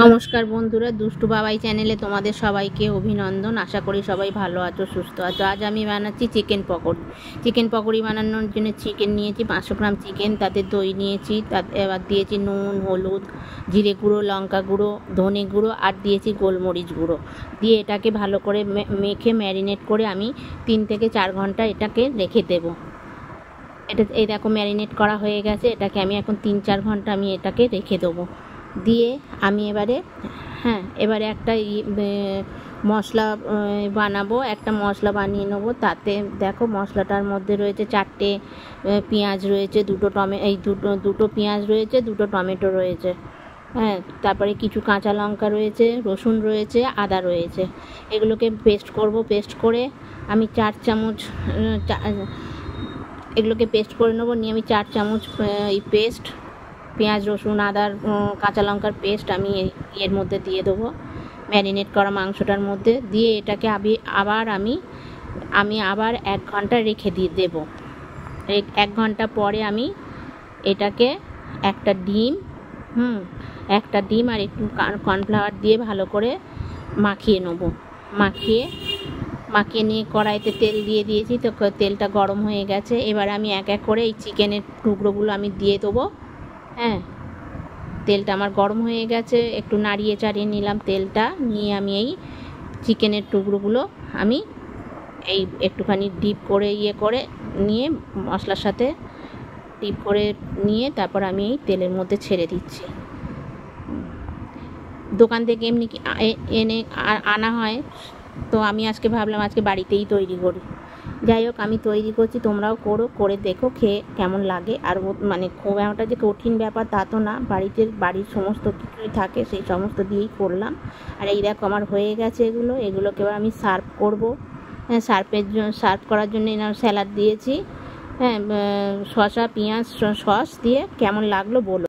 নমস্কার বন্ধুরা, দুষ্টু বাবাই চ্যানেলে তোমাদের সবাইকে অভিনন্দন। আশা করি সবাই ভালো আছো, সুস্থ আছো। আজ আমি বানাচ্ছি চিকেন পকোড়ি। চিকেন পকোড়ি বানানোর জন্য চিকেন নিয়েছি 500 গ্রাম চিকেন, তাতে দই নিয়েছি, তাতে এবার দিয়েছি নুন, হলুদ, জিরে গুঁড়ো, লঙ্কা গুঁড়ো, ধনে গুঁড়ো আর দিয়েছি গোলমরিচ গুঁড়ো। দিয়ে এটাকে ভালো করে মেখে ম্যারিনেট করে আমি 3 থেকে 4 ঘন্টা এটাকে রেখে দেবো। এই দেখো ম্যারিনেট করা হয়ে গেছে। এটাকে আমি এখন 3-4 ঘন্টা আমি এটাকে রেখে দেবো। দিয়ে আমি এবারে একটা মশলা বানাবো। একটা মশলা বানিয়ে নেবো। তাতে দেখো মশলাটার মধ্যে রয়েছে 4টে পেঁয়াজ রয়েছে, দুটো পেঁয়াজ রয়েছে, 2টো টমেটো রয়েছে, তারপরে কিছু কাঁচা লঙ্কা রয়েছে, রসুন রয়েছে, আদা রয়েছে। এগুলোকে পেস্ট করব। পেস্ট করে আমি 4 চামচ এগুলোকে পেস্ট করে নেবো। নিয়ে আমি 4 চামচ এই পেস্ট, পেঁয়াজ, রসুন, আদার, কাঁচা লঙ্কার পেস্ট আমি এর মধ্যে দিয়ে দেবো, ম্যারিনেট করা মাংসটার মধ্যে দিয়ে এটাকে আমি আবার 1 ঘন্টা রেখে দেবো। 1 ঘন্টা পরে আমি এটাকে একটা ডিম আর একটু কর্নফ্লাওয়ার দিয়ে ভালো করে মাখিয়ে নেবো। মাখিয়ে নিয়ে কড়াইতে তেল দিয়ে দিয়েছি, তো তেলটা গরম হয়ে গেছে। এবার আমি এক এক করে এই চিকেনের টুকরোগুলো আমি দিয়ে দেবো। তেলটা আমার গরম হয়ে গেছে, একটু নাড়িয়ে চাড়িয়ে নিলাম তেলটা। নিয়ে আমি এই চিকেনের টুকরোগুলো আমি এই একটুখানি ডিপ করে করে নিয়ে মশলার সাথে ডিপ করে নিয়ে তারপর আমি এই তেলের মধ্যে ছেড়ে দিচ্ছি। দোকান থেকে এমনি এনে আনা হয়, তো আমি আজকে ভাবলাম আজকে বাড়িতেই তৈরি করি। যাই হোক, আমি তৈরি করছি, তোমরাও করে দেখো খেয়ে কেমন লাগে। আর খুব একটা যে কঠিন ব্যাপার তা তো না, বাড়ির সমস্ত কিছুই থাকে, সেই সমস্ত দিয়েই করলাম। আর এই দেখো আমার হয়ে গেছে এগুলোকে এবার আমি সার্ভ করবো। সার্ভ করার জন্য স্যালাড দিয়েছি, শসা, পেঁয়াজ, সস দিয়ে। কেমন লাগলো বলো।